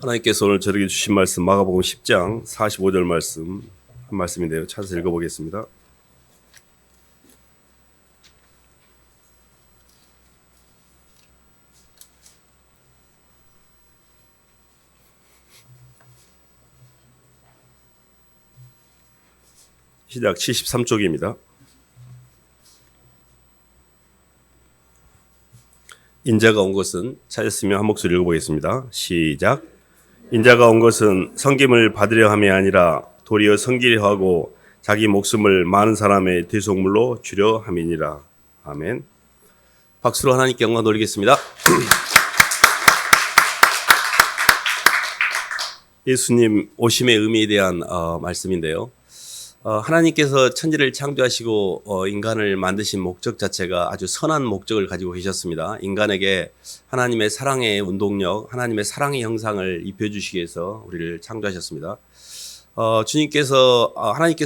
하나님께서 오늘 저에게 주신 말씀 마가복음 10장 45절 말씀 한 말씀인데요. 찾아서 읽어보겠습니다. 시작 73쪽입니다. 인자가 온 것은 찾았으면 한 목소리 읽어보겠습니다. 시작. 인자가 온 것은 섬김을 받으려 함이 아니라 도리어 섬기려 하고 자기 목숨을 많은 사람의 대속물로 주려 함이니라. 아멘. 박수로 하나님께 영광 돌리겠습니다. 예수님 오심의 의미에 대한 말씀인데요. 하나님께서 천지를 창조하시고 인간을 만드신 목적 자체가 아주 선한 목적을 가지고 계셨습니다. 인간에게 하나님의 사랑의 운동력, 하나님의 사랑의 형상을 입혀주시기 위해서 우리를 창조하셨습니다. 하나님께서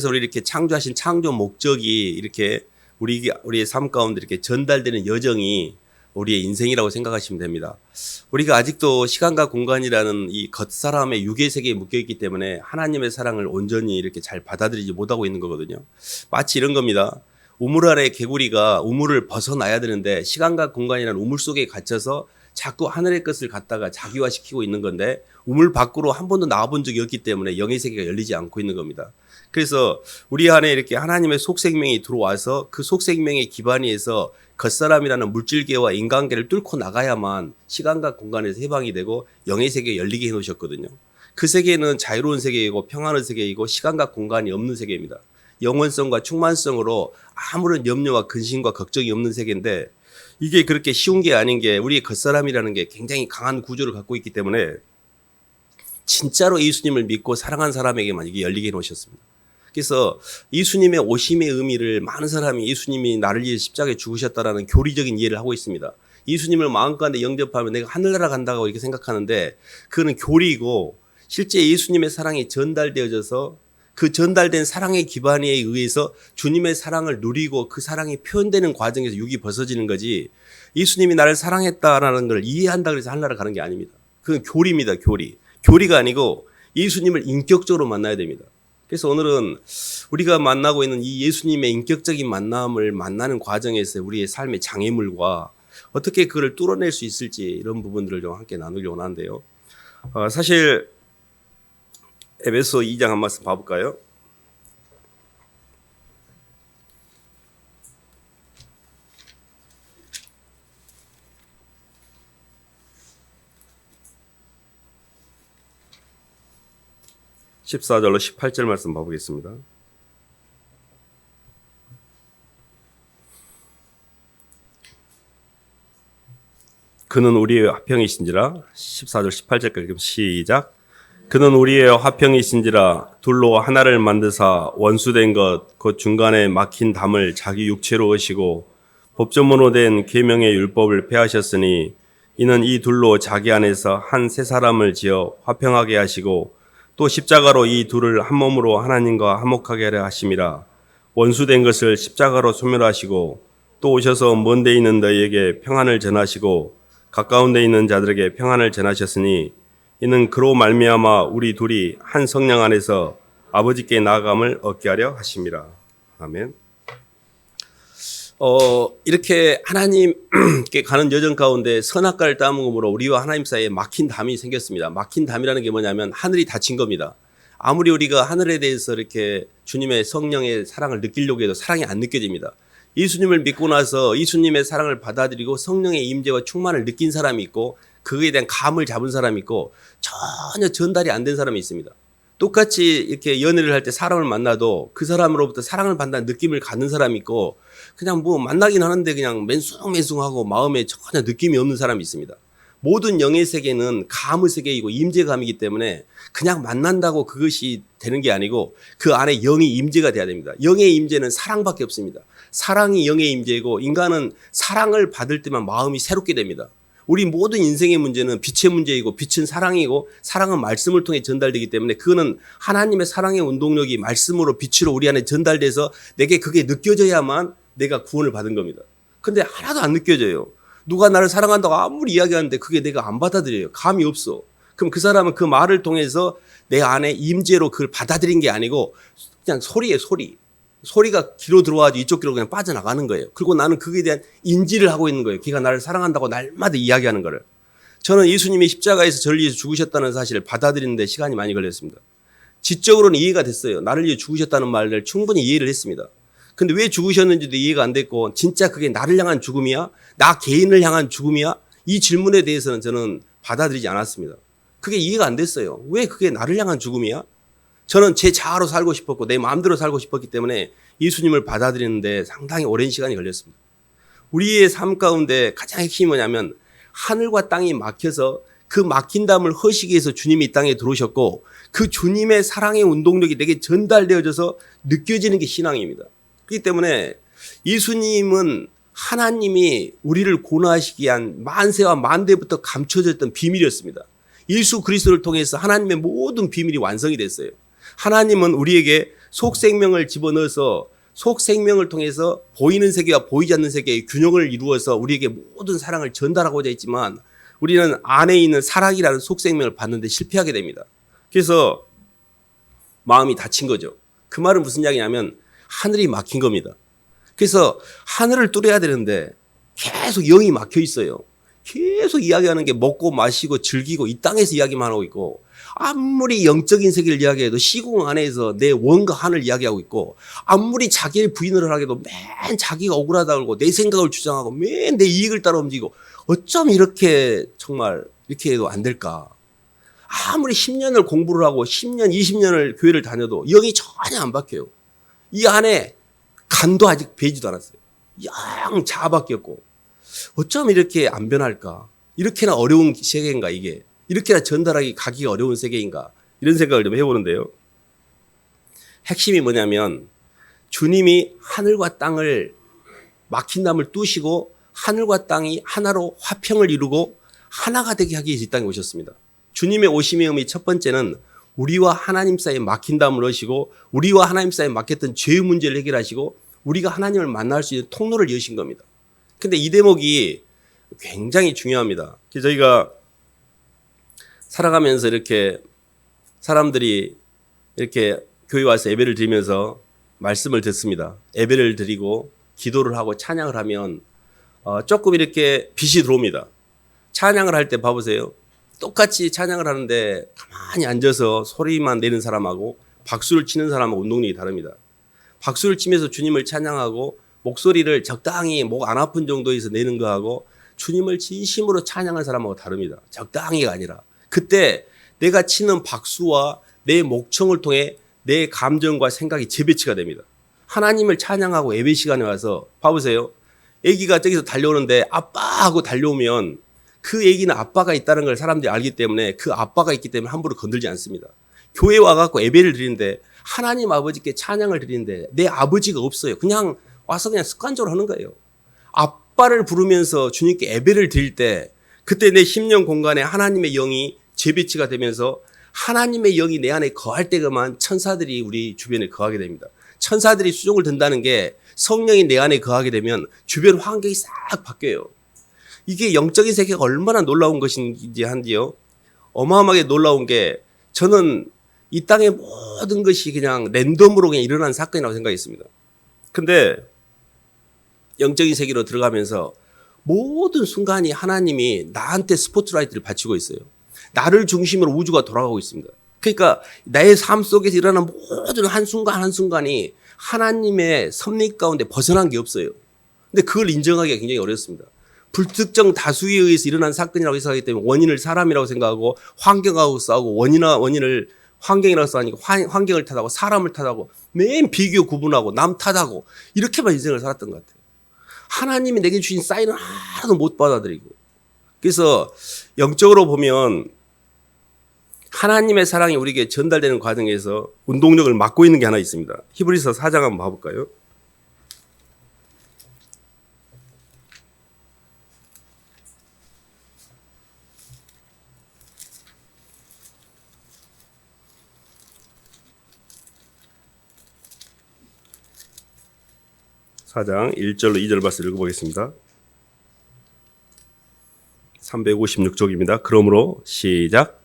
우리를 이렇게 창조하신 창조 목적이 이렇게 우리의 삶 가운데 이렇게 전달되는 여정이 우리의 인생이라고 생각하시면 됩니다. 우리가 아직도 시간과 공간이라는 이 겉사람의 육의 세계에 묶여있기 때문에 하나님의 사랑을 온전히 이렇게 잘 받아들이지 못하고 있는 거거든요. 마치 이런 겁니다. 우물 아래 개구리가 우물을 벗어나야 되는데 시간과 공간이라는 우물 속에 갇혀서 자꾸 하늘의 것을 갖다가 자기화시키고 있는 건데 우물 밖으로 한 번도 나와본 적이 없기 때문에 영의 세계가 열리지 않고 있는 겁니다. 그래서 우리 안에 이렇게 하나님의 속생명이 들어와서 그 속생명의 기반에서 겉사람이라는 물질계와 인간계를 뚫고 나가야만 시간과 공간에서 해방이 되고 영의 세계가 열리게 해놓으셨거든요. 그 세계는 자유로운 세계이고 평안한 세계이고 시간과 공간이 없는 세계입니다. 영원성과 충만성으로 아무런 염려와 근심과 걱정이 없는 세계인데 이게 그렇게 쉬운 게 아닌 게 우리의 겉사람이라는 게 굉장히 강한 구조를 갖고 있기 때문에 진짜로 예수님을 믿고 사랑한 사람에게만 이게 열리게 해놓으셨습니다. 그래서 예수님의 오심의 의미를 많은 사람이 예수님이 나를 위해 십자가에 죽으셨다라는 교리적인 이해를 하고 있습니다. 예수님을 마음가운데 영접하면 내가 하늘나라 간다고 이렇게 생각하는데 그거는 교리이고 실제 예수님의 사랑이 전달되어져서 그 전달된 사랑의 기반에 의해서 주님의 사랑을 누리고 그 사랑이 표현되는 과정에서 육이 벗어지는 거지 예수님이 나를 사랑했다라는 걸 이해한다고 해서 하늘나라 가는 게 아닙니다. 그건 교리입니다. 교리가 아니고 예수님을 인격적으로 만나야 됩니다. 그래서 오늘은 우리가 만나고 있는 이 예수님의 인격적인 만남을 만나는 과정에서 우리의 삶의 장애물과 어떻게 그걸 뚫어낼 수 있을지 이런 부분들을 좀 함께 나누려고 하는데요. 사실 에베소 2장 한 말씀 봐볼까요? (14절로) (18절) 말씀 봐보겠습니다. 그는 우리의 화평이신지라. 14절 18절까지 시작. 그는 우리의 화평이신지라 둘로 하나를 만드사 원수된 것 곧 중간에 막힌 담을 자기 육체로 의시고 법조문으로 된 계명의 율법을 폐하셨으니 이는 이 둘로 자기 안에서 한 새 사람을 지어 화평하게 하시고 또 십자가로 이 둘을 한 몸으로 하나님과 화목하게 하려 하심이라. 원수된 것을 십자가로 소멸하시고 또 오셔서 먼 데 있는 너희에게 평안을 전하시고 가까운 데 있는 자들에게 평안을 전하셨으니 이는 그로 말미암아 우리 둘이 한 성령 안에서 아버지께 나아감을 얻게 하려 하심이라. 아멘. 이렇게 하나님께 가는 여정 가운데 선악과를 따먹음으로 우리와 하나님 사이에 막힌 담이 생겼습니다. 막힌 담이라는 게 뭐냐면 하늘이 닫힌 겁니다. 아무리 우리가 하늘에 대해서 이렇게 주님의 성령의 사랑을 느끼려고 해도 사랑이 안 느껴집니다. 예수님을 믿고 나서 예수님의 사랑을 받아들이고 성령의 임재와 충만을 느낀 사람이 있고 그거에 대한 감을 잡은 사람이 있고 전혀 전달이 안 된 사람이 있습니다. 똑같이 이렇게 연애를 할 때 사람을 만나도 그 사람으로부터 사랑을 받는다는 느낌을 갖는 사람이 있고 그냥 뭐 만나긴 하는데 그냥 맨숭맨숭하고 마음에 전혀 느낌이 없는 사람이 있습니다. 모든 영의 세계는 감의 세계이고 임재감이기 때문에 그냥 만난다고 그것이 되는 게 아니고 그 안에 영의 임재가 돼야 됩니다. 영의 임재는 사랑밖에 없습니다. 사랑이 영의 임재이고 인간은 사랑을 받을 때만 마음이 새롭게 됩니다. 우리 모든 인생의 문제는 빛의 문제이고 빛은 사랑이고 사랑은 말씀을 통해 전달되기 때문에 그거는 하나님의 사랑의 운동력이 말씀으로 빛으로 우리 안에 전달돼서 내게 그게 느껴져야만 내가 구원을 받은 겁니다. 근데 하나도 안 느껴져요. 누가 나를 사랑한다고 아무리 이야기하는데 그게 내가 안 받아들여요. 감이 없어. 그럼 그 사람은 그 말을 통해서 내 안에 임재로 그걸 받아들인 게 아니고 그냥 소리예요, 소리. 소리가 귀로 들어와가지고 이쪽 귀로 그냥 빠져나가는 거예요. 그리고 나는 그에 대한 인지를 하고 있는 거예요. 걔가 나를 사랑한다고 날마다 이야기하는 거를. 저는 예수님이 십자가에서 저를 위해서 죽으셨다는 사실을 받아들이는데 시간이 많이 걸렸습니다. 지적으로는 이해가 됐어요. 나를 위해 죽으셨다는 말을 충분히 이해를 했습니다. 근데 왜 죽으셨는지도 이해가 안 됐고 진짜 그게 나를 향한 죽음이야? 나 개인을 향한 죽음이야? 이 질문에 대해서는 저는 받아들이지 않았습니다. 그게 이해가 안 됐어요. 왜 그게 나를 향한 죽음이야? 저는 제 자아로 살고 싶었고 내 마음대로 살고 싶었기 때문에 예수님을 받아들이는데 상당히 오랜 시간이 걸렸습니다. 우리의 삶 가운데 가장 핵심이 뭐냐면 하늘과 땅이 막혀서 그 막힌 담을 허시기 위해서 주님이 이 땅에 들어오셨고 그 주님의 사랑의 운동력이 내게 전달되어져서 느껴지는 게 신앙입니다. 그렇기 때문에 예수님은 하나님이 우리를 고난하시기 위한 만세와 만대부터 감춰졌던 비밀이었습니다. 예수 그리스도를 통해서 하나님의 모든 비밀이 완성이 됐어요. 하나님은 우리에게 속생명을 집어넣어서 속생명을 통해서 보이는 세계와 보이지 않는 세계의 균형을 이루어서 우리에게 모든 사랑을 전달하고자 했지만 우리는 안에 있는 사랑이라는 속생명을 받는데 실패하게 됩니다. 그래서 마음이 다친 거죠. 그 말은 무슨 이야기냐면 하늘이 막힌 겁니다. 그래서 하늘을 뚫어야 되는데 계속 영이 막혀 있어요. 계속 이야기하는 게 먹고 마시고 즐기고 이 땅에서 이야기만 하고 있고 아무리 영적인 세계를 이야기해도 시공 안에서 내 원과 하늘 이야기하고 있고 아무리 자기를 부인을 하게도 맨 자기가 억울하다고 그러고 내 생각을 주장하고 맨 내 이익을 따라 움직이고 어쩜 이렇게 정말 이렇게 해도 안 될까. 아무리 10년을 공부를 하고 10년 20년을 교회를 다녀도 영이 전혀 안 바뀌어요. 이 안에 간도 아직 배지도 않았어요. 영 자아밖에 없고 어쩜 이렇게 안 변할까. 이렇게나 어려운 세계인가 이게. 이렇게나 전달하기 가기가 어려운 세계인가 이런 생각을 좀 해보는데요. 핵심이 뭐냐면 주님이 하늘과 땅을 막힌 담을 뚫으시고 하늘과 땅이 하나로 화평을 이루고 하나가 되게 하기 위해서 이 땅에 오셨습니다. 주님의 오심의 의미 첫 번째는 우리와 하나님 사이에 막힌 담을 넣으시고 우리와 하나님 사이에 막혔던 죄의 문제를 해결하시고 우리가 하나님을 만날 수 있는 통로를 여신 겁니다. 근데 이 대목이 굉장히 중요합니다. 그래서 저희가 살아가면서 이렇게 사람들이 이렇게 교회 와서 예배를 드리면서 말씀을 듣습니다. 예배를 드리고 기도를 하고 찬양을 하면 조금 이렇게 빛이 들어옵니다. 찬양을 할 때 봐보세요. 똑같이 찬양을 하는데 가만히 앉아서 소리만 내는 사람하고 박수를 치는 사람하고 운동력이 다릅니다. 박수를 치면서 주님을 찬양하고 목소리를 적당히 목 안 아픈 정도에서 내는 거하고 주님을 진심으로 찬양할 사람하고 다릅니다. 적당히가 아니라. 그때 내가 치는 박수와 내 목청을 통해 내 감정과 생각이 재배치가 됩니다. 하나님을 찬양하고 예배 시간에 와서 봐보세요. 아기가 저기서 달려오는데 아빠 하고 달려오면 그 아기는 아빠가 있다는 걸 사람들이 알기 때문에 그 아빠가 있기 때문에 함부로 건들지 않습니다. 교회 와갖고 예배를 드리는데 하나님 아버지께 찬양을 드리는데 내 아버지가 없어요. 그냥 와서 그냥 습관적으로 하는 거예요. 아빠를 부르면서 주님께 예배를 드릴 때 그때 내 심령 공간에 하나님의 영이 재배치가 되면서 하나님의 영이 내 안에 거할 때가만 천사들이 우리 주변에 거하게 됩니다. 천사들이 수종을 든다는 게 성령이 내 안에 거하게 되면 주변 환경이 싹 바뀌어요. 이게 영적인 세계가 얼마나 놀라운 것인지 한디요. 어마어마하게 놀라운 게 저는 이 땅의 모든 것이 그냥 랜덤으로 그냥 일어난 사건이라고 생각했습니다. 근데 영적인 세계로 들어가면서 모든 순간이 하나님이 나한테 스포트라이트를 바치고 있어요. 나를 중심으로 우주가 돌아가고 있습니다. 그러니까 나의 삶 속에서 일어나는 모든 한순간 한순간이 하나님의 섭리 가운데 벗어난 게 없어요. 근데 그걸 인정하기가 굉장히 어렵습니다. 불특정 다수에 의해서 일어난 사건이라고 생각하기 때문에 원인을 사람이라고 생각하고 환경하고 싸우고 원인을 환경이라고 싸우니까 환경을 탓하고 사람을 탓하고 맨 비교 구분하고 남 탓하고 이렇게만 인생을 살았던 것 같아요. 하나님이 내게 주신 사인을 하나도 못 받아들이고 그래서 영적으로 보면 하나님의 사랑이 우리에게 전달되는 과정에서 운동력을 막고 있는 게 하나 있습니다. 히브리서 4장 한번 봐볼까요? (4장) 1절로 2절 말씀 읽어보겠습니다. 356쪽입니다. 그러므로 시작.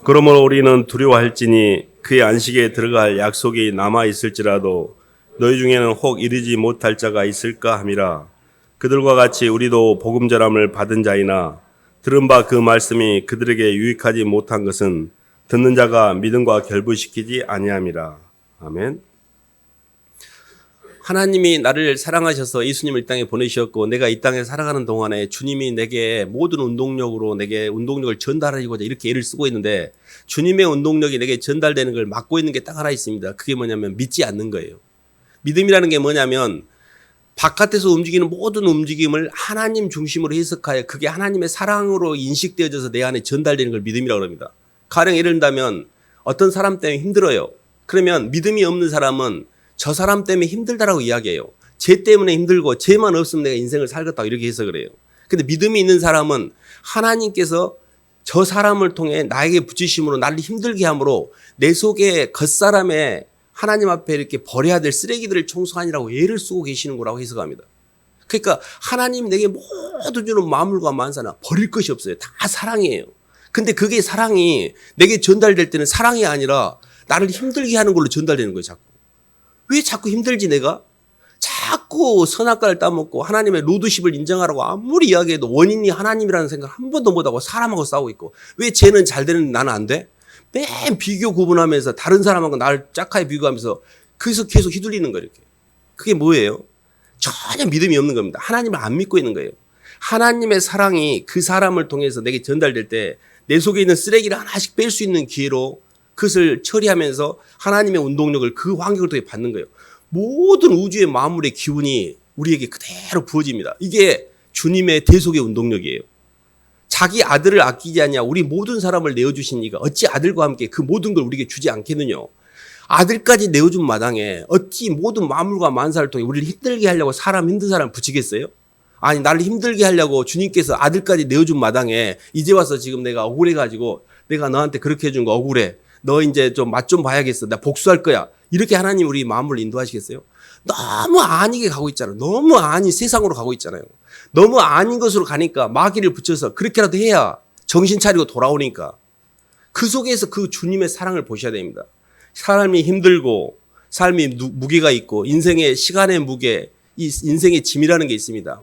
그러므로 우리는 두려워할지니 그의 안식에 들어갈 약속이 남아 있을지라도 너희 중에는 혹 이르지 못할 자가 있을까 함이라. 그들과 같이 우리도 복음 전함을 받은 자이나 들은 바 그 말씀이 그들에게 유익하지 못한 것은 듣는 자가 믿음과 결부시키지 아니함이라. 아멘. 하나님이 나를 사랑하셔서 예수님을 이 땅에 보내셨고 내가 이 땅에 살아가는 동안에 주님이 내게 모든 운동력으로 내게 운동력을 전달하고자 이렇게 애를 쓰고 있는데 주님의 운동력이 내게 전달되는 걸 막고 있는 게 딱 하나 있습니다. 그게 뭐냐면 믿지 않는 거예요. 믿음이라는 게 뭐냐면 바깥에서 움직이는 모든 움직임을 하나님 중심으로 해석하여 그게 하나님의 사랑으로 인식되어져서 내 안에 전달되는 걸 믿음이라고 합니다. 가령 예를 든다면 어떤 사람 때문에 힘들어요. 그러면 믿음이 없는 사람은 저 사람 때문에 힘들다라고 이야기해요. 쟤 때문에 힘들고 쟤만 없으면 내가 인생을 살겠다고 이렇게 해석을 해요. 근데 믿음이 있는 사람은 하나님께서 저 사람을 통해 나에게 붙이심으로 나를 힘들게 함으로 내 속에 겉사람에 하나님 앞에 이렇게 버려야 될 쓰레기들을 청소하니라고 애를 쓰고 계시는 거라고 해석합니다. 그러니까 하나님 내게 모든 주는 만물과 만사나 버릴 것이 없어요. 다 사랑이에요. 근데 그게 사랑이 내게 전달될 때는 사랑이 아니라 나를 힘들게 하는 걸로 전달되는 거예요. 자꾸. 왜 자꾸 힘들지 내가? 자꾸 선악과를 따먹고 하나님의 로드십을 인정하라고 아무리 이야기해도 원인이 하나님이라는 생각을 한 번도 못하고 사람하고 싸우고 있고 왜 쟤는 잘 되는데 나는 안 돼? 맨 비교 구분하면서 다른 사람하고 나를 짝하게 비교하면서 그래서 계속 휘둘리는 거예요. 이렇게. 그게 뭐예요? 전혀 믿음이 없는 겁니다. 하나님을 안 믿고 있는 거예요. 하나님의 사랑이 그 사람을 통해서 내게 전달될 때 내 속에 있는 쓰레기를 하나씩 뺄 수 있는 기회로 그것을 처리하면서 하나님의 운동력을 그 환경을 통해 받는 거예요. 모든 우주의 만물의 기운이 우리에게 그대로 부어집니다. 이게 주님의 대속의 운동력이에요. 자기 아들을 아끼지 않냐 우리 모든 사람을 내어주신 이가 어찌 아들과 함께 그 모든 걸 우리에게 주지 않겠느냐. 아들까지 내어준 마당에 어찌 모든 만물과 만사를 통해 우리를 힘들게 하려고 사람 힘든 사람 붙이겠어요? 아니 나를 힘들게 하려고 주님께서 아들까지 내어준 마당에 이제 와서 지금 내가 억울해가지고 내가 너한테 그렇게 해준 거 억울해. 너 이제 좀 맛 좀 봐야겠어. 나 복수할 거야. 이렇게 하나님 우리 마음을 인도하시겠어요? 너무 아니게 가고 있잖아요. 너무 아닌 세상으로 가고 있잖아요. 너무 아닌 것으로 가니까 마귀를 붙여서 그렇게라도 해야 정신 차리고 돌아오니까 그 속에서 그 주님의 사랑을 보셔야 됩니다. 사람이 힘들고 삶이 무게가 있고 인생의 시간의 무게, 이 인생의 짐이라는 게 있습니다.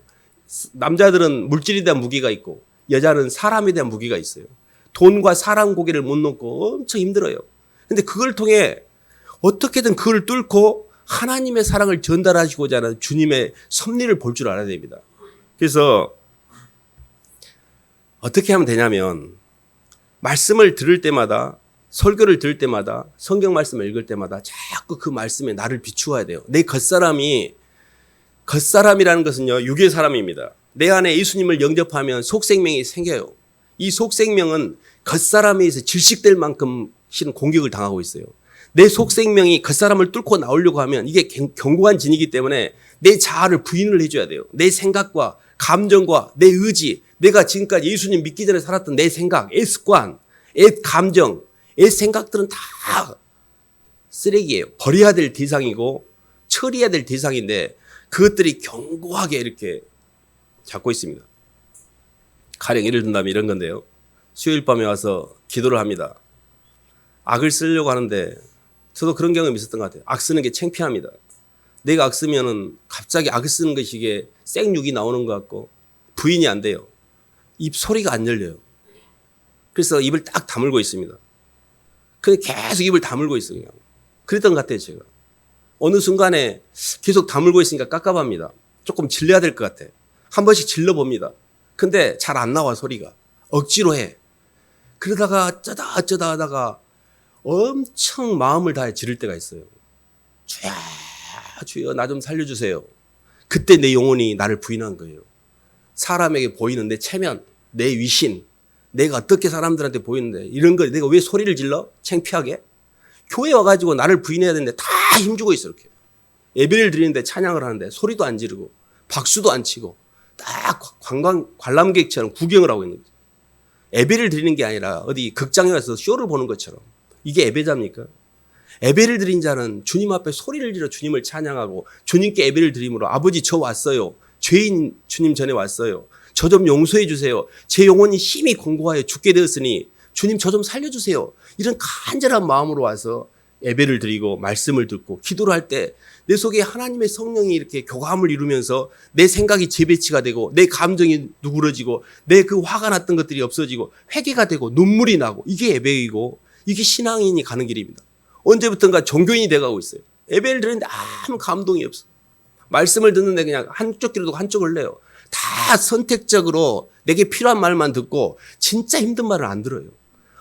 남자들은 물질에 대한 무게가 있고 여자는 사람에 대한 무게가 있어요. 돈과 사람 고개를 못 넘고 엄청 힘들어요. 근데 그걸 통해 어떻게든 그걸 뚫고 하나님의 사랑을 전달하시고자 하는 주님의 섭리를 볼 줄 알아야 됩니다. 그래서 어떻게 하면 되냐면 말씀을 들을 때마다 설교를 들을 때마다 성경 말씀을 읽을 때마다 자꾸 그 말씀에 나를 비추어야 돼요. 내 겉사람이라는 것은요 육의 사람입니다. 내 안에 예수님을 영접하면 속생명이 생겨요. 이 속생명은 겉사람에 의해서 질식될 만큼 실은 공격을 당하고 있어요. 내 속생명이 겉사람을 뚫고 나오려고 하면 이게 견고한 진이기 때문에 내 자아를 부인을 해줘야 돼요. 내 생각과 감정과 내 의지, 내가 지금까지 예수님 믿기 전에 살았던 내 생각, 애 습관, 애 감정, 애 생각들은 다 쓰레기예요. 버려야 될 대상이고 처리해야 될 대상인데 그것들이 견고하게 이렇게 잡고 있습니다. 가령 예를 든다면 이런 건데요. 수요일 밤에 와서 기도를 합니다. 악을 쓰려고 하는데 저도 그런 경험이 있었던 것 같아요. 악 쓰는 게 창피합니다. 내가 악 쓰면은 갑자기 악을 쓰는 것이 이게 생육이 나오는 것 같고 부인이 안 돼요. 입 소리가 안 열려요. 그래서 입을 딱 다물고 있습니다. 근데 계속 입을 다물고 있어요. 그냥. 그랬던 것 같아요, 제가. 어느 순간에 계속 다물고 있으니까 깝깝합니다. 조금 질려야 될 것 같아. 한 번씩 질러봅니다. 근데 잘 안 나와, 소리가. 억지로 해. 그러다가 어쩌다 하다가 엄청 마음을 다해 지를 때가 있어요. 주여 나 좀 살려주세요. 그때 내 영혼이 나를 부인한 거예요. 사람에게 보이는 내 체면, 내 위신, 내가 어떻게 사람들한테 보이는데 이런 거 내가 왜 소리를 질러? 창피하게? 교회 와가지고 나를 부인해야 되는데 다 힘주고 있어 이렇게. 예배를 드리는데 찬양을 하는데 소리도 안 지르고 박수도 안 치고 딱 관람객처럼 구경을 하고 있는 거죠. 예배를 드리는 게 아니라 어디 극장에 가서 쇼를 보는 것처럼. 이게 예배자입니까? 예배를 드린 자는 주님 앞에 소리를 지르 주님을 찬양하고 주님께 예배를 드림으로 아버지 저 왔어요. 죄인 주님 전에 왔어요. 저 좀 용서해 주세요. 제 영혼이 심히 공고하여 죽게 되었으니 주님 저 좀 살려주세요. 이런 간절한 마음으로 와서 예배를 드리고 말씀을 듣고 기도를 할 때 내 속에 하나님의 성령이 이렇게 교감을 이루면서 내 생각이 재배치가 되고 내 감정이 누그러지고 내 그 화가 났던 것들이 없어지고 회개가 되고 눈물이 나고 이게 예배이고 이게 신앙인이 가는 길입니다. 언제부턴가 종교인이 돼가고 있어요. 예배를 드리는데 아무 감동이 없어. 말씀을 듣는데 그냥 한쪽 귀로 듣고 한쪽을 내요. 다 선택적으로 내게 필요한 말만 듣고 진짜 힘든 말을 안 들어요.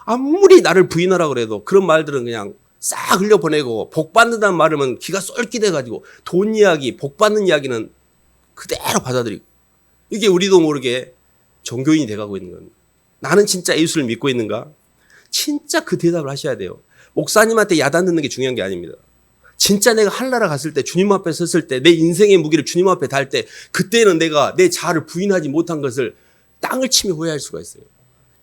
아무리 나를 부인하라고 그래도 그런 말들은 그냥 싹 흘려보내고 복 받는다는 말이면 귀가 쏠깃해가지고 돈 이야기, 복 받는 이야기는 그대로 받아들이고 이게 우리도 모르게 종교인이 돼가고 있는 겁니다. 나는 진짜 예수를 믿고 있는가? 진짜 그 대답을 하셔야 돼요. 목사님한테 야단 듣는 게 중요한 게 아닙니다. 진짜 내가 하늘나라 갔을 때 주님 앞에 섰을 때 내 인생의 무기를 주님 앞에 달 때 그때는 내가 내 자아를 부인하지 못한 것을 땅을 치며 후회할 수가 있어요.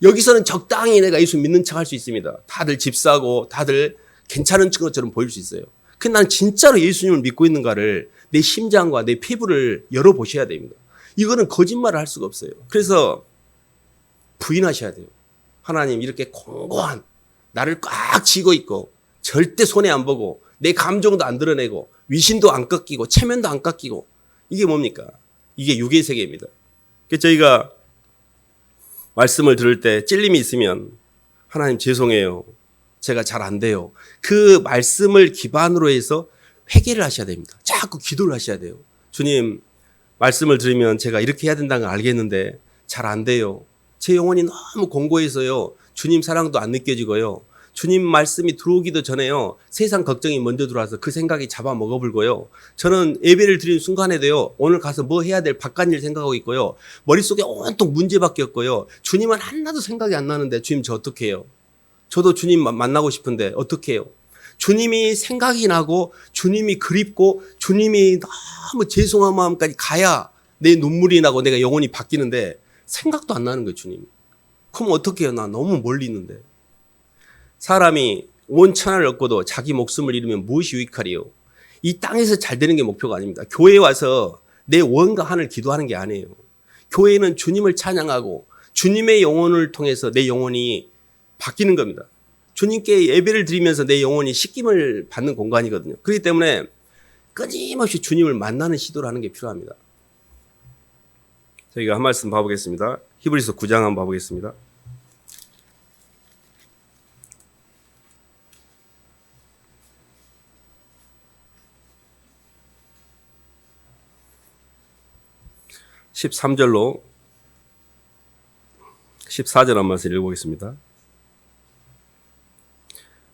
여기서는 적당히 내가 예수 믿는 척 할 수 있습니다. 다들 집 사고 다들 괜찮은 것처럼 보일 수 있어요. 근데 난 진짜로 예수님을 믿고 있는가를 내 심장과 내 피부를 열어보셔야 됩니다. 이거는 거짓말을 할 수가 없어요. 그래서 부인하셔야 돼요. 하나님 이렇게 공고한 나를 꽉 쥐고 있고 절대 손해 안 보고 내 감정도 안 드러내고 위신도 안 꺾이고 체면도 안 깎이고 이게 뭡니까? 이게 육의 세계입니다. 그래서 저희가 말씀을 들을 때 찔림이 있으면 하나님 죄송해요. 제가 잘 안 돼요. 그 말씀을 기반으로 해서 회개를 하셔야 됩니다. 자꾸 기도를 하셔야 돼요. 주님 말씀을 들으면 제가 이렇게 해야 된다는 걸 알겠는데 잘 안 돼요. 제 영혼이 너무 공고해서요. 주님 사랑도 안 느껴지고요. 주님 말씀이 들어오기도 전에요. 세상 걱정이 먼저 들어와서 그 생각이 잡아먹어불고요. 저는 예배를 드리는 순간에도요. 오늘 가서 뭐 해야 될 바깥일 생각하고 있고요. 머릿속에 온통 문제밖에 없고요. 주님은 하나도 생각이 안 나는데 주님 저 어떻게 해요? 저도 주님 만나고 싶은데 어떻게 해요? 주님이 생각이 나고 주님이 그립고 주님이 너무 죄송한 마음까지 가야 내 눈물이 나고 내가 영혼이 바뀌는데 생각도 안 나는 거예요. 주님. 그럼 어떻게 해요? 나 너무 멀리 있는데. 사람이 온 천하를 얻고도 자기 목숨을 잃으면 무엇이 유익하리요? 이 땅에서 잘 되는 게 목표가 아닙니다. 교회에 와서 내 원과 한을 기도하는 게 아니에요. 교회는 주님을 찬양하고 주님의 영혼을 통해서 내 영혼이 바뀌는 겁니다. 주님께 예배를 드리면서 내 영혼이 씻김을 받는 공간이거든요. 그렇기 때문에 끊임없이 주님을 만나는 시도를 하는 게 필요합니다. 저희가 한 말씀 봐보겠습니다. 히브리서 9장 한번 봐보겠습니다. (13절로) 14절 한 말씀 읽어보겠습니다.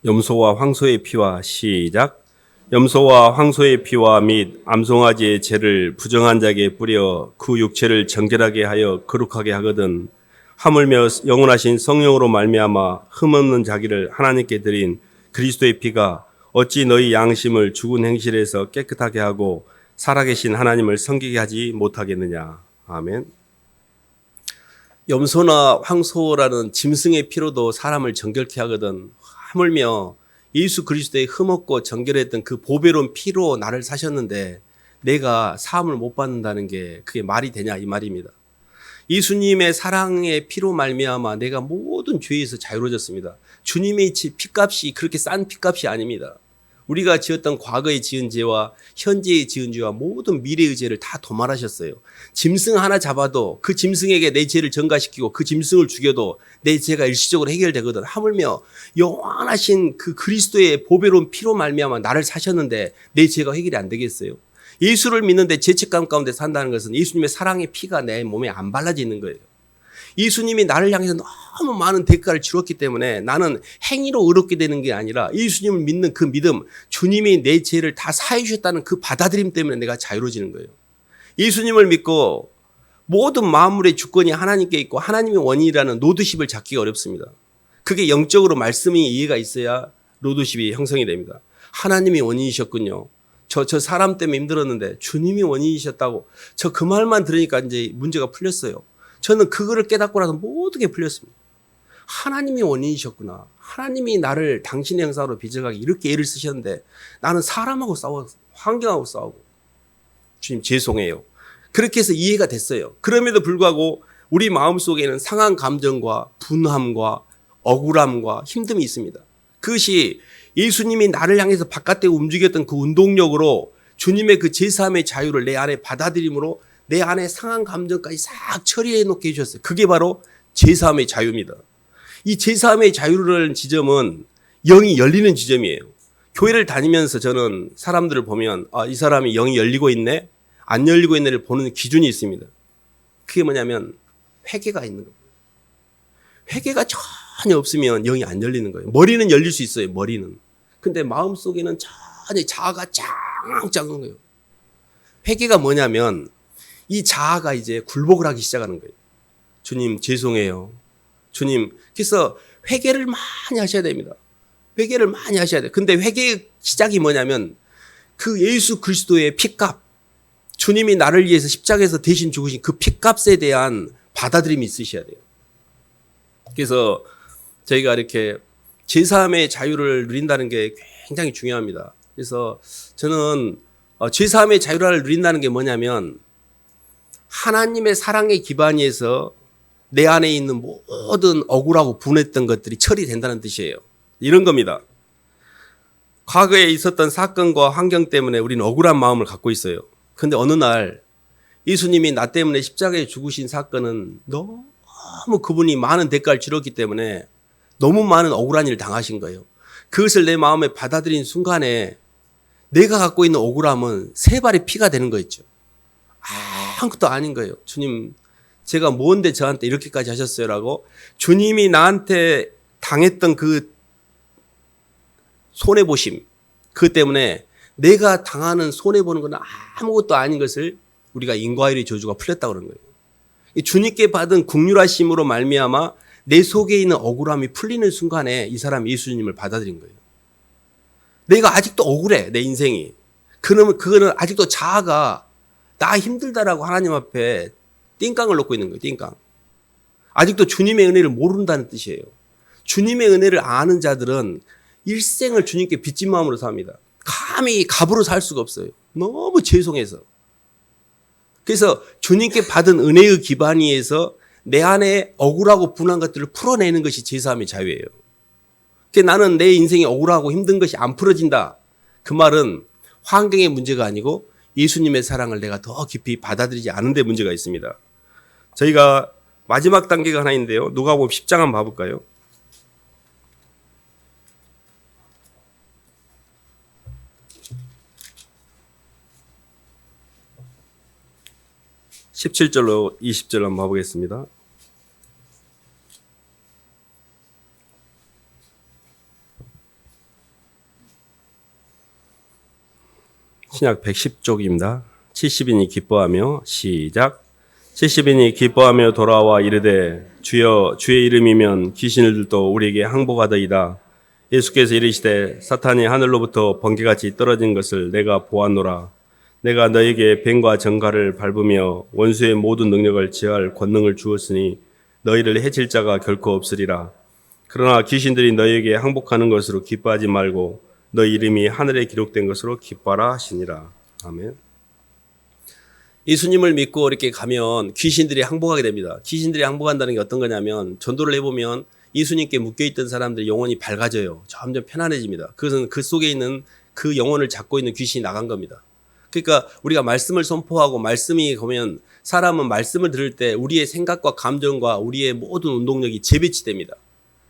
염소와 황소의 피와 시작. 염소와 황소의 피와 및 암송아지의 죄를 부정한 자에게 뿌려 그 육체를 정결하게 하여 거룩하게 하거든 하물며 영원하신 성령으로 말미암아 흠없는 자기를 하나님께 드린 그리스도의 피가 어찌 너희 양심을 죽은 행실에서 깨끗하게 하고 살아계신 하나님을 섬기게 하지 못하겠느냐. 아멘. 염소나 황소라는 짐승의 피로도 사람을 정결케 하거든 하물며 예수 그리스도의 흠없고 정결했던 그 보배로운 피로 나를 사셨는데 내가 사함을 못 받는다는 게 그게 말이 되냐 이 말입니다. 예수님의 사랑의 피로 말미암아 내가 모든 죄에서 자유로워졌습니다. 주님의 피값이 그렇게 싼 피값이 아닙니다. 우리가 지었던 과거에 지은 죄와 현재에 지은 죄와 모든 미래의 죄를 다 도말하셨어요. 짐승 하나 잡아도 그 짐승에게 내 죄를 전가시키고 그 짐승을 죽여도 내 죄가 일시적으로 해결되거든. 하물며 영원하신 그 그리스도의 보배로운 피로 말미암아 나를 사셨는데 내 죄가 해결이 안 되겠어요? 예수를 믿는데 죄책감 가운데 산다는 것은 예수님의 사랑의 피가 내 몸에 안 발라지는 거예요. 예수님이 나를 향해서 너무 많은 대가를 치렀기 때문에 나는 행위로 의롭게 되는 게 아니라 예수님을 믿는 그 믿음, 주님이 내 죄를 다 사해 주셨다는 그 받아들임 때문에 내가 자유로워지는 거예요. 예수님을 믿고 모든 만물의 주권이 하나님께 있고 하나님의 원인이라는 로드십을 잡기가 어렵습니다. 그게 영적으로 말씀이 이해가 있어야 로드십이 형성이 됩니다. 하나님이 원인이셨군요. 저 사람 때문에 힘들었는데 주님이 원인이셨다고 저 그 말만 들으니까 이제 문제가 풀렸어요. 저는 그거를 깨닫고 나서 모든 게 풀렸습니다. 하나님이 원인이셨구나. 하나님이 나를 당신의 형상으로 빚어가게 이렇게 애를 쓰셨는데 나는 사람하고 싸워, 환경하고 싸우고 주님 죄송해요. 그렇게 해서 이해가 됐어요. 그럼에도 불구하고 우리 마음속에는 상한 감정과 분함과 억울함과 힘듦이 있습니다. 그것이 예수님이 나를 향해서 바깥에 움직였던 그 운동력으로 주님의 그 제사함의 자유를 내 안에 받아들임으로 내 안에 상한 감정까지 싹 처리해 놓게 해주셨어요. 그게 바로 제사함의 자유입니다. 이 제사함의 자유라는 지점은 영이 열리는 지점이에요. 교회를 다니면서 저는 사람들을 보면 이 사람이 영이 열리고 있네, 안 열리고 있네를 보는 기준이 있습니다. 그게 뭐냐면 회개가 있는 거예요. 회개가 전혀 없으면 영이 안 열리는 거예요. 머리는 열릴 수 있어요. 머리는. 근데 마음속에는 전혀 자아가 짱짱한 거예요. 회개가 뭐냐면 이 자아가 이제 굴복을 하기 시작하는 거예요. 주님 죄송해요. 주님. 그래서 회개를 많이 하셔야 됩니다. 회개를 많이 하셔야 돼요. 근데 회개의 시작이 뭐냐면 그 예수 그리스도의 피값, 주님이 나를 위해서 십자가에서 대신 죽으신 그 피값에 대한 받아들임이 있으셔야 돼요. 그래서 저희가 이렇게 제사함의 자유를 누린다는 게 굉장히 중요합니다. 그래서 저는 제사함의 자유를 누린다는 게 뭐냐면 하나님의 사랑의 기반에서 내 안에 있는 모든 억울하고 분했던 것들이 처리된다는 뜻이에요. 이런 겁니다. 과거에 있었던 사건과 환경 때문에 우리는 억울한 마음을 갖고 있어요. 그런데 어느 날 예수님이 나 때문에 십자가에 죽으신 사건은 너무 그분이 많은 대가를 치렀기 때문에 너무 많은 억울한 일을 당하신 거예요. 그것을 내 마음에 받아들인 순간에 내가 갖고 있는 억울함은 세 발의 피가 되는 거였죠. 아무것도 아닌 거예요. 주님, 제가 뭔데 저한테 이렇게까지 하셨어요? 라고 주님이 나한테 당했던 그 손해보심, 그것 때문에 내가 당하는 손해보는 건 아무것도 아닌 것을 우리가 인과일의 저주가 풀렸다고 그러는 거예요. 주님께 받은 긍휼하심으로 말미암아 내 속에 있는 억울함이 풀리는 순간에 이 사람이 예수님을 받아들인 거예요. 내가 아직도 억울해, 내 인생이. 그러면 그거는 아직도 자아가 나 힘들다라고 하나님 앞에 띵깡을 놓고 있는 거예요. 띵깡. 아직도 주님의 은혜를 모른다는 뜻이에요. 주님의 은혜를 아는 자들은 일생을 주님께 빚진 마음으로 삽니다. 감히 갑으로 살 수가 없어요. 너무 죄송해서. 그래서 주님께 받은 은혜의 기반 위에서 내 안에 억울하고 분한 것들을 풀어내는 것이 제사함의 자유예요. 나는 내 인생이 억울하고 힘든 것이 안 풀어진다. 그 말은 환경의 문제가 아니고 예수님의 사랑을 내가 더 깊이 받아들이지 않은 데 문제가 있습니다. 저희가 마지막 단계가 하나 있는데요. 누가복음 10장 한번 봐볼까요? (17절로) (20절) 한번 봐보겠습니다. 신약 110쪽입니다. 70인이 기뻐하며 시작. 70인이 기뻐하며 돌아와 이르되 주여 주의 이름이면 귀신을 들도 우리에게 항복하더이다. 예수께서 이르시되 사탄이 하늘로부터 번개같이 떨어진 것을 내가 보았노라. 내가 너에게 뱀과 정갈을 밟으며 원수의 모든 능력을 제할 권능을 주었으니 너희를 해칠 자가 결코 없으리라. 그러나 귀신들이 너희에게 항복하는 것으로 기뻐하지 말고 너희 이름이 하늘에 기록된 것으로 기뻐하라 하시니라. 아멘. 예수님을 믿고 이렇게 가면 귀신들이 항복하게 됩니다. 귀신들이 항복한다는 게 어떤 거냐면 전도를 해보면 예수님께 묶여있던 사람들이 영혼이 밝아져요. 점점 편안해집니다. 그것은 그 속에 있는 그 영혼을 잡고 있는 귀신이 나간 겁니다. 그러니까 우리가 말씀을 선포하고 말씀이 보면 사람은 말씀을 들을 때 우리의 생각과 감정과 우리의 모든 운동력이 재배치됩니다.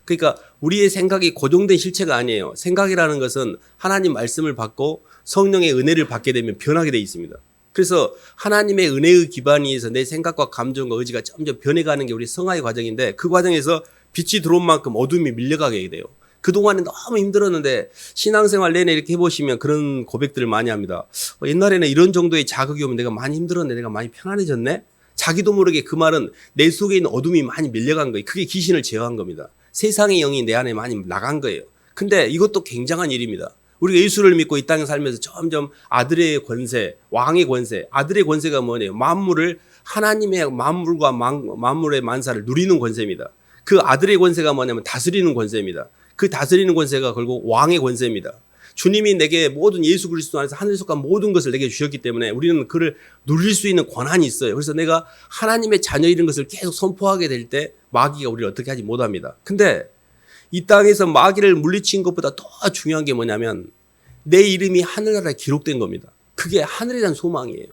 그러니까 우리의 생각이 고정된 실체가 아니에요. 생각이라는 것은 하나님 말씀을 받고 성령의 은혜를 받게 되면 변하게 되어 있습니다. 그래서 하나님의 은혜의 기반 위에서 내 생각과 감정과 의지가 점점 변해가는 게 우리 성화의 과정인데 그 과정에서 빛이 들어온 만큼 어둠이 밀려가게 돼요. 그동안에 너무 힘들었는데 신앙생활 내내 이렇게 해보시면 그런 고백들을 많이 합니다. 옛날에는 이런 정도의 자극이 오면 내가 많이 힘들었네. 내가 많이 편안해졌네. 자기도 모르게 그 말은 내 속에 있는 어둠이 많이 밀려간 거예요. 그게 귀신을 제어한 겁니다. 세상의 영이 내 안에 많이 나간 거예요. 근데 이것도 굉장한 일입니다. 우리가 예수를 믿고 이 땅에 살면서 점점 아들의 권세, 왕의 권세, 아들의 권세가 뭐냐면 만물을 하나님의 만물과 만물의 만사를 누리는 권세입니다. 그 아들의 권세가 뭐냐면 다스리는 권세입니다. 그 다스리는 권세가 결국 왕의 권세입니다. 주님이 내게 모든 예수 그리스도 안에서 하늘에 속한 모든 것을 내게 주셨기 때문에 우리는 그를 누릴 수 있는 권한이 있어요. 그래서 내가 하나님의 자녀이라는 것을 계속 선포하게 될 때 마귀가 우리를 어떻게 하지 못합니다. 근데 이 땅에서 마귀를 물리친 것보다 더 중요한 게 뭐냐면 내 이름이 하늘나라에 기록된 겁니다. 그게 하늘에 대한 소망이에요.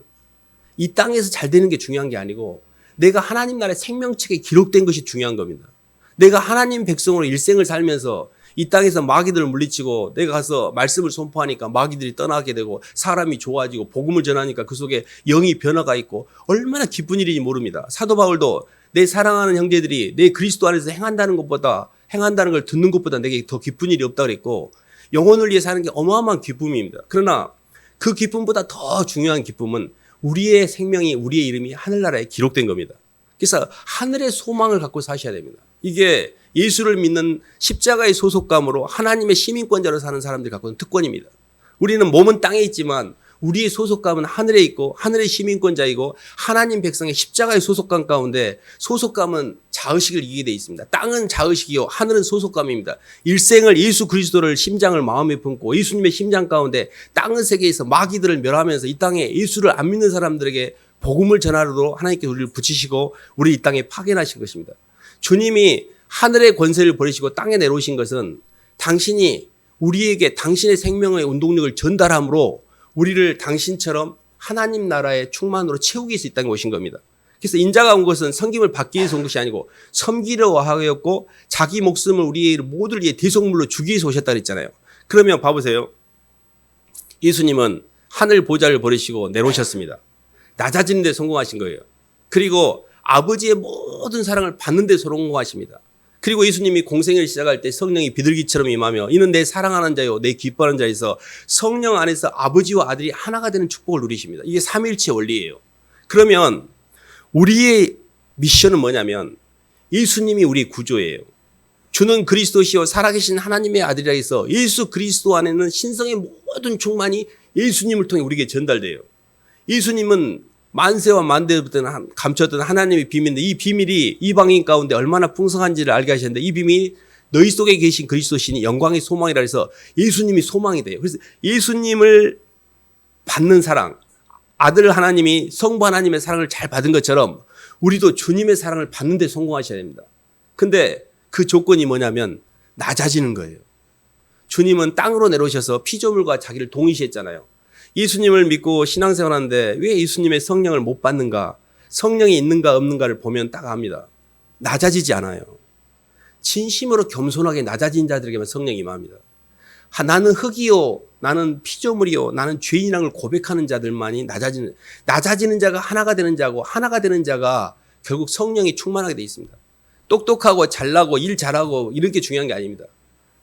이 땅에서 잘 되는 게 중요한 게 아니고 내가 하나님 나라의 생명책에 기록된 것이 중요한 겁니다. 내가 하나님 백성으로 일생을 살면서 이 땅에서 마귀들을 물리치고 내가 가서 말씀을 선포하니까 마귀들이 떠나게 되고 사람이 좋아지고 복음을 전하니까 그 속에 영이 변화가 있고 얼마나 기쁜 일인지 모릅니다. 사도 바울도 내 사랑하는 형제들이 내 그리스도 안에서 행한다는 걸 듣는 것보다 내게 더 기쁜 일이 없다 그랬고 영혼을 위해 사는 게 어마어마한 기쁨입니다. 그러나 그 기쁨보다 더 중요한 기쁨은 우리의 생명이 우리의 이름이 하늘나라에 기록된 겁니다. 그래서 하늘의 소망을 갖고 사셔야 됩니다. 이게 예수를 믿는 십자가의 소속감으로 하나님의 시민권자로 사는 사람들이 갖고 있는 특권입니다. 우리는 몸은 땅에 있지만 우리의 소속감은 하늘에 있고 하늘의 시민권자이고 하나님 백성의 십자가의 소속감 가운데 소속감은 자의식을 이기게 되어 있습니다. 땅은 자의식이요 하늘은 소속감입니다. 일생을 예수 그리스도를 심장을 마음에 품고 예수님의 심장 가운데 땅의 세계에서 마귀들을 멸하면서 이 땅에 예수를 안 믿는 사람들에게 복음을 전하도록 하나님께서 우리를 붙이시고 우리 이 땅에 파견하신 것입니다. 주님이 하늘의 권세를 버리시고 땅에 내려오신 것은 당신이 우리에게 당신의 생명의 운동력을 전달함으로 우리를 당신처럼 하나님 나라의 충만으로 채우기 위해서 이 땅에 오신 겁니다. 그래서 인자가 온 것은 섬김을 받기 위해서 온 것이 아니고 섬기려 하였고 자기 목숨을 우리의 모두를 위해 대속물로 주기 위해서 오셨다 그랬잖아요. 그러면 봐보세요. 예수님은 하늘 보좌를 버리시고 내려오셨습니다. 낮아지는 데 성공하신 거예요. 그리고 아버지의 모든 사랑을 받는 데 성공하십니다. 그리고 예수님이 공생을 시작할 때 성령이 비둘기처럼 임하며 이는 내 사랑하는 자요 내 기뻐하는 자에서 성령 안에서 아버지와 아들이 하나가 되는 축복을 누리십니다. 이게 삼위일체 원리예요. 그러면 우리의 미션은 뭐냐면 예수님이 우리 구조예요. 주는 그리스도시요 살아계신 하나님의 아들이라 해서 예수 그리스도 안에는 신성의 모든 충만이 예수님을 통해 우리에게 전달돼요. 예수님은 만세와 만대부터 감췄던 하나님의 비밀인데 이 비밀이 이방인 가운데 얼마나 풍성한지를 알게 하셨는데 이 비밀이 너희 속에 계신 그리스도 신이 영광의 소망이라 해서 예수님이 소망이 돼요. 그래서 예수님을 받는 사랑, 아들 하나님이 성부 하나님의 사랑을 잘 받은 것처럼 우리도 주님의 사랑을 받는 데 성공하셔야 됩니다. 근데 그 조건이 뭐냐면 낮아지는 거예요. 주님은 땅으로 내려오셔서 피조물과 자기를 동일시했잖아요. 예수님을 믿고 신앙생활하는데 왜 예수님의 성령을 못 받는가? 성령이 있는가 없는가를 보면 딱 압니다. 낮아지지 않아요. 진심으로 겸손하게 낮아진 자들에게만 성령이 임합니다. 나는 흙이요, 나는 피조물이요, 나는 죄인이라는 걸 고백하는 자들만이 낮아지는 자가 하나가 되는 자고 하나가 되는 자가 결국 성령이 충만하게 돼 있습니다. 똑똑하고 잘나고 일 잘하고 이런 게 중요한 게 아닙니다.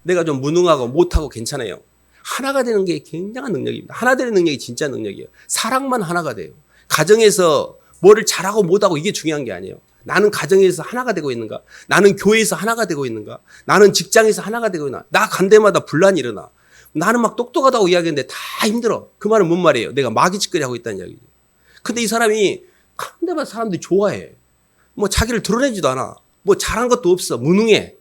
내가 좀 무능하고 못하고 괜찮아요. 하나가 되는 게 굉장한 능력입니다. 하나 되는 능력이 진짜 능력이에요. 사랑만 하나가 돼요. 가정에서 뭐를 잘하고 못하고 이게 중요한 게 아니에요. 나는 가정에서 하나가 되고 있는가? 나는 교회에서 하나가 되고 있는가? 나는 직장에서 하나가 되고 있나? 나 간 데마다 분란이 일어나. 나는 막 똑똑하다고 이야기하는데 다 힘들어. 그 말은 뭔 말이에요? 내가 마귀짓거리 하고 있다는 이야기죠. 근데 이 사람이 간 데마다 사람들이 좋아해. 뭐 자기를 드러내지도 않아. 뭐 잘한 것도 없어. 무능해.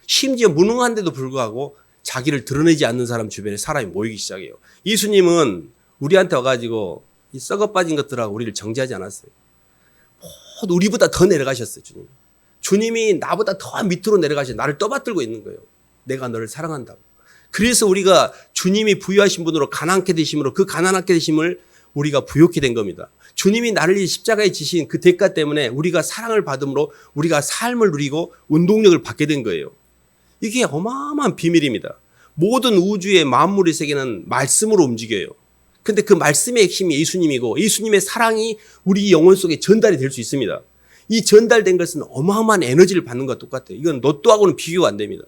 심지어 무능한데도 불구하고 자기를 드러내지 않는 사람 주변에 사람이 모이기 시작해요. 예수님은 우리한테 와가지고 이 썩어 빠진 것들하고 우리를 정죄하지 않았어요. 모두 우리보다 더 내려가셨어요. 주님이 나보다 더 밑으로 내려가셔서 나를 떠받들고 있는 거예요. 내가 너를 사랑한다고. 그래서 우리가 주님이 부유하신 분으로 가난하게 되심으로 그 가난하게 되심을 우리가 부욕게 된 겁니다. 주님이 나를 위해 십자가에 지신 그 대가 때문에 우리가 사랑을 받음으로 우리가 삶을 누리고 운동력을 받게 된 거예요. 이게 어마어마한 비밀입니다. 모든 우주의 만물의 세계는 말씀으로 움직여요. 근데 그 말씀의 핵심이 예수님이고 예수님의 사랑이 우리 영혼 속에 전달이 될 수 있습니다. 이 전달된 것은 어마어마한 에너지를 받는 것과 똑같아요. 이건 로또하고는 비교가 안 됩니다.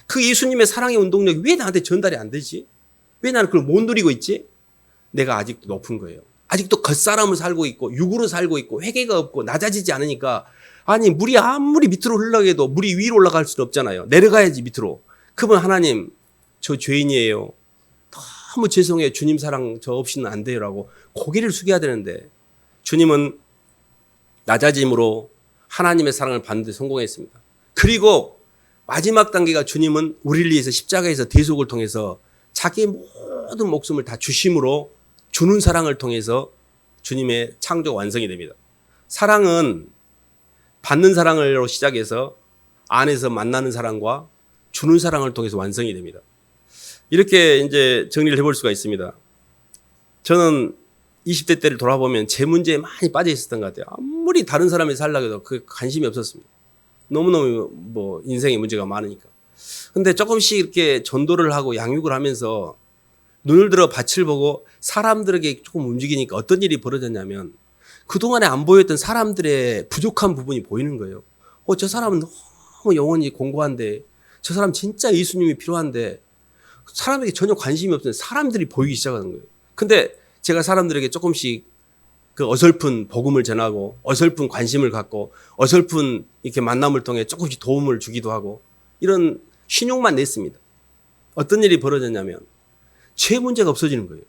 그 예수님의 사랑의 운동력이 왜 나한테 전달이 안 되지? 왜 나는 그걸 못 누리고 있지? 내가 아직도 높은 거예요. 아직도 겉사람을 살고 있고 육으로 살고 있고 회개가 없고 낮아지지 않으니까 아니 물이 아무리 밑으로 흘러가도 물이 위로 올라갈 수는 없잖아요. 내려가야지 밑으로. 그러면 하나님 저 죄인이에요. 너무 죄송해요. 주님 사랑 저 없이는 안 돼요라고 고개를 숙여야 되는데 주님은 낮아짐으로 하나님의 사랑을 받는 데 성공했습니다. 그리고 마지막 단계가 주님은 우리를 위해서 십자가에서 대속을 통해서 자기의 모든 목숨을 다 주심으로 주는 사랑을 통해서 주님의 창조가 완성이 됩니다. 사랑은 받는 사랑으로 시작해서 안에서 만나는 사랑과 주는 사랑을 통해서 완성이 됩니다. 이렇게 이제 정리를 해볼 수가 있습니다. 저는 20대 때를 돌아보면 제 문제에 많이 빠져 있었던 것 같아요. 아무리 다른 사람이 살려고 해도 그 관심이 없었습니다. 너무너무 뭐 인생의 문제가 많으니까. 근데 조금씩 이렇게 전도를 하고 양육을 하면서 눈을 들어 밭을 보고 사람들에게 조금 움직이니까 어떤 일이 벌어졌냐면 그동안에 안 보였던 사람들의 부족한 부분이 보이는 거예요. 저 사람은 너무 영혼이 공고한데, 저 사람 진짜 예수님이 필요한데 사람에게 전혀 관심이 없는데 사람들이 보이기 시작하는 거예요. 근데 제가 사람들에게 조금씩 그 어설픈 복음을 전하고 어설픈 관심을 갖고 어설픈 이렇게 만남을 통해 조금씩 도움을 주기도 하고 이런 신용만 냈습니다. 어떤 일이 벌어졌냐면 제 문제가 없어지는 거예요.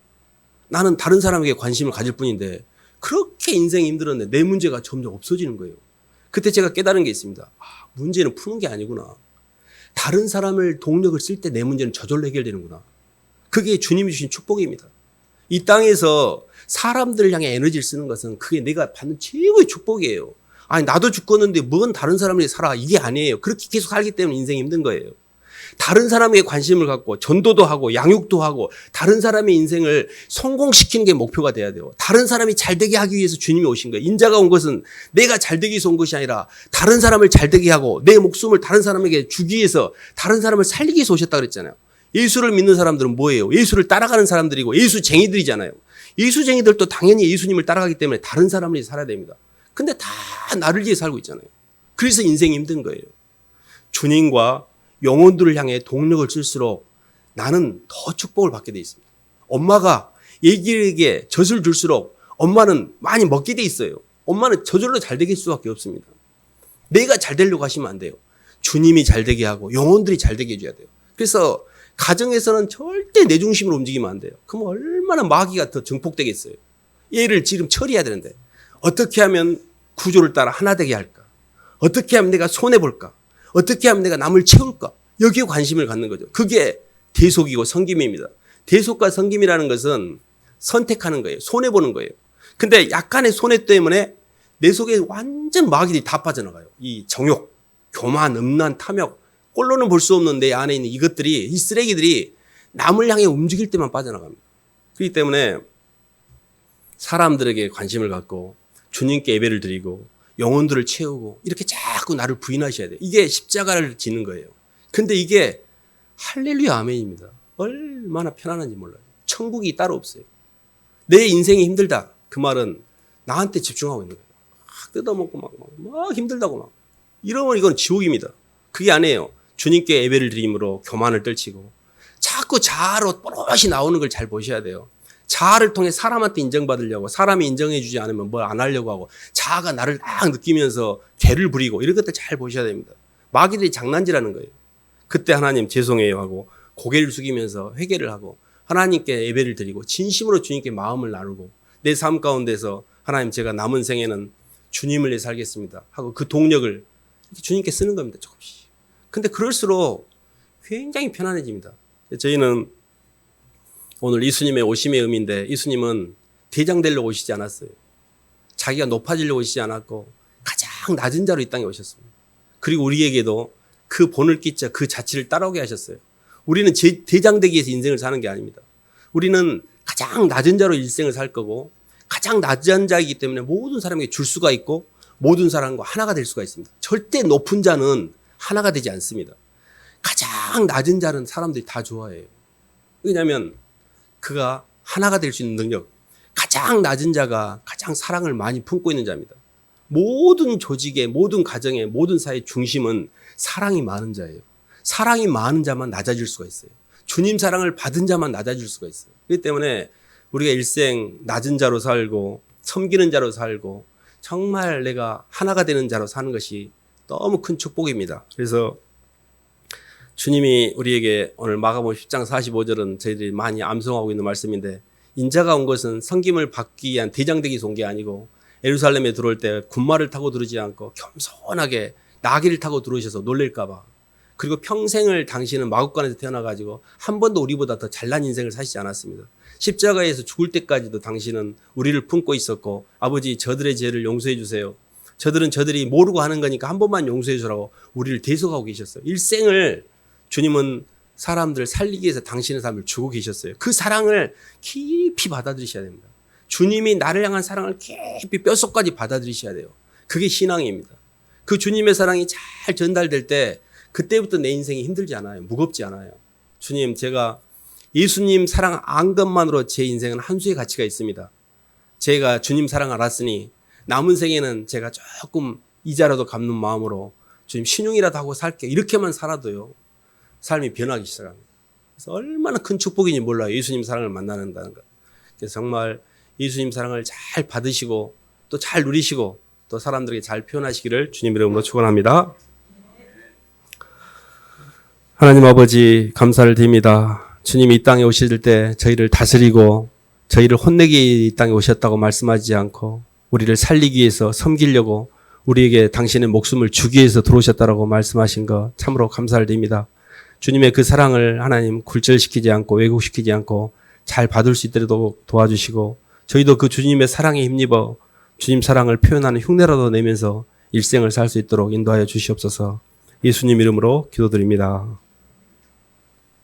나는 다른 사람에게 관심을 가질 뿐인데 그렇게 인생이 힘들었는데 내 문제가 점점 없어지는 거예요. 그때 제가 깨달은 게 있습니다. 문제는 푸는 게 아니구나. 다른 사람을 동력을 쓸 때 내 문제는 저절로 해결되는구나. 그게 주님이 주신 축복입니다. 이 땅에서 사람들을 향해 에너지를 쓰는 것은 그게 내가 받는 최고의 축복이에요. 아니 나도 죽었는데 뭔 다른 사람이 살아, 이게 아니에요. 그렇게 계속 살기 때문에 인생이 힘든 거예요. 다른 사람에게 관심을 갖고 전도도 하고 양육도 하고 다른 사람의 인생을 성공시키는 게 목표가 돼야 돼요. 다른 사람이 잘되게 하기 위해서 주님이 오신 거예요. 인자가 온 것은 내가 잘되기 위해서 온 것이 아니라 다른 사람을 잘되게 하고 내 목숨을 다른 사람에게 주기 위해서 다른 사람을 살리기 위해서 오셨다고 그랬잖아요. 예수를 믿는 사람들은 뭐예요? 예수를 따라가는 사람들이고 예수쟁이들이잖아요. 예수쟁이들도 당연히 예수님을 따라가기 때문에 다른 사람을 위해 살아야 됩니다. 근데 다 나를 위해 살고 있잖아요. 그래서 인생이 힘든 거예요. 주님과 영혼들을 향해 동력을 쓸수록 나는 더 축복을 받게 돼 있습니다. 엄마가 애기에게 젖을 줄수록 엄마는 많이 먹게 돼 있어요. 엄마는 저절로 잘 되게 할 수밖에 없습니다. 내가 잘 되려고 하시면 안 돼요. 주님이 잘 되게 하고 영혼들이 잘 되게 해줘야 돼요. 그래서 가정에서는 절대 내 중심으로 움직이면 안 돼요. 그럼 얼마나 마귀가 더 증폭되겠어요. 얘를 지금 처리해야 되는데 어떻게 하면 구조를 따라 하나 되게 할까? 어떻게 하면 내가 손해볼까? 어떻게 하면 내가 남을 채울까? 여기에 관심을 갖는 거죠. 그게 대속이고 섬김입니다. 대속과 섬김이라는 것은 선택하는 거예요. 손해보는 거예요. 근데 약간의 손해 때문에 내 속에 완전 마귀들이 다 빠져나가요. 이 정욕, 교만, 음란, 탐욕, 꼴로는 볼 수 없는 내 안에 있는 이것들이, 이 쓰레기들이 남을 향해 움직일 때만 빠져나갑니다. 그렇기 때문에 사람들에게 관심을 갖고 주님께 예배를 드리고 영혼들을 채우고 이렇게 자꾸 나를 부인하셔야 돼요. 이게 십자가를 지는 거예요. 근데 이게 할렐루야 아멘입니다. 얼마나 편안한지 몰라요. 천국이 따로 없어요. 내 인생이 힘들다. 그 말은 나한테 집중하고 있는 거예요. 막 뜯어먹고 막 힘들다고 막. 이러면 이건 지옥입니다. 그게 아니에요. 주님께 예배를 드림으로 교만을 떨치고 자꾸 자아로 뽀롯이 나오는 걸 잘 보셔야 돼요. 자아를 통해 사람한테 인정받으려고 사람이 인정해 주지 않으면 뭘 안 하려고 하고 자아가 나를 딱 느끼면서 개를 부리고 이런 것들 잘 보셔야 됩니다. 마귀들이 장난질하는 거예요. 그때 하나님 죄송해요 하고 고개를 숙이면서 회개를 하고 하나님께 예배를 드리고 진심으로 주님께 마음을 나누고 내 삶 가운데서 하나님 제가 남은 생에는 주님을 위해 살겠습니다 하고 그 동력을 주님께 쓰는 겁니다. 조금씩. 근데 그럴수록 굉장히 편안해집니다. 저희는 오늘 예수님의 오심의 의미인데 예수님은 대장 되려고 오시지 않았어요. 자기가 높아지려고 오시지 않았고 가장 낮은 자로 이 땅에 오셨습니다. 그리고 우리에게도 그 본을 끼쳐 그 자취를 따라오게 하셨어요. 우리는 대장 되기 위해서 인생을 사는 게 아닙니다. 우리는 가장 낮은 자로 일생을 살 거고 가장 낮은 자이기 때문에 모든 사람에게 줄 수가 있고 모든 사람과 하나가 될 수가 있습니다. 절대 높은 자는 하나가 되지 않습니다. 가장 낮은 자는 사람들이 다 좋아해요. 왜냐하면 그가 하나가 될 수 있는 능력, 가장 낮은 자가 가장 사랑을 많이 품고 있는 자입니다. 모든 조직의, 모든 가정의, 모든 사회의 중심은 사랑이 많은 자예요. 사랑이 많은 자만 낮아질 수가 있어요. 주님 사랑을 받은 자만 낮아질 수가 있어요. 그렇기 때문에 우리가 일생 낮은 자로 살고 섬기는 자로 살고 정말 내가 하나가 되는 자로 사는 것이 너무 큰 축복입니다. 그래서 주님이 우리에게 오늘 마가복음 10장 45절은 저희들이 많이 암송하고 있는 말씀인데 인자가 온 것은 섬김을 받기 위한 대장되기 위해서 온 게 아니고 예루살렘에 들어올 때 군마를 타고 들어오지 않고 겸손하게 나귀를 타고 들어오셔서 놀랄까 봐 그리고 평생을 당신은 마국간에서 태어나가지고 한 번도 우리보다 더 잘난 인생을 사시지 않았습니다. 십자가에서 죽을 때까지도 당신은 우리를 품고 있었고, 아버지 저들의 죄를 용서해 주세요. 저들은 저들이 모르고 하는 거니까 한 번만 용서해 주라고 우리를 대속하고 계셨어요. 일생을 주님은 사람들을 살리기 위해서 당신의 삶을 주고 계셨어요. 그 사랑을 깊이 받아들이셔야 됩니다. 주님이 나를 향한 사랑을 깊이 뼛속까지 받아들이셔야 돼요. 그게 신앙입니다. 그 주님의 사랑이 잘 전달될 때 그때부터 내 인생이 힘들지 않아요. 무겁지 않아요. 주님, 제가 예수님 사랑 안 것만으로 제 인생은 한 수의 가치가 있습니다. 제가 주님 사랑 알았으니 남은 생에는 제가 조금 이자라도 갚는 마음으로 주님 신용이라도 하고 살게요. 이렇게만 살아도요, 삶이 변하기 시작합니다. 그래서 얼마나 큰 축복인지 몰라요. 예수님 사랑을 만나는다는 것. 그래서 정말 예수님 사랑을 잘 받으시고 또 잘 누리시고 또 사람들에게 잘 표현하시기를 주님 이름으로 축원합니다. 하나님 아버지 감사를 드립니다. 주님이 이 땅에 오실 때 저희를 다스리고 저희를 혼내기 이 땅에 오셨다고 말씀하지 않고 우리를 살리기 위해서 섬기려고 우리에게 당신의 목숨을 주기 위해서 들어오셨다라고 말씀하신 것 참으로 감사를 드립니다. 주님의 그 사랑을 하나님 굴절시키지 않고 왜곡시키지 않고 잘 받을 수 있도록 도와주시고 저희도 그 주님의 사랑에 힘입어 주님 사랑을 표현하는 흉내라도 내면서 일생을 살 수 있도록 인도하여 주시옵소서. 예수님 이름으로 기도드립니다.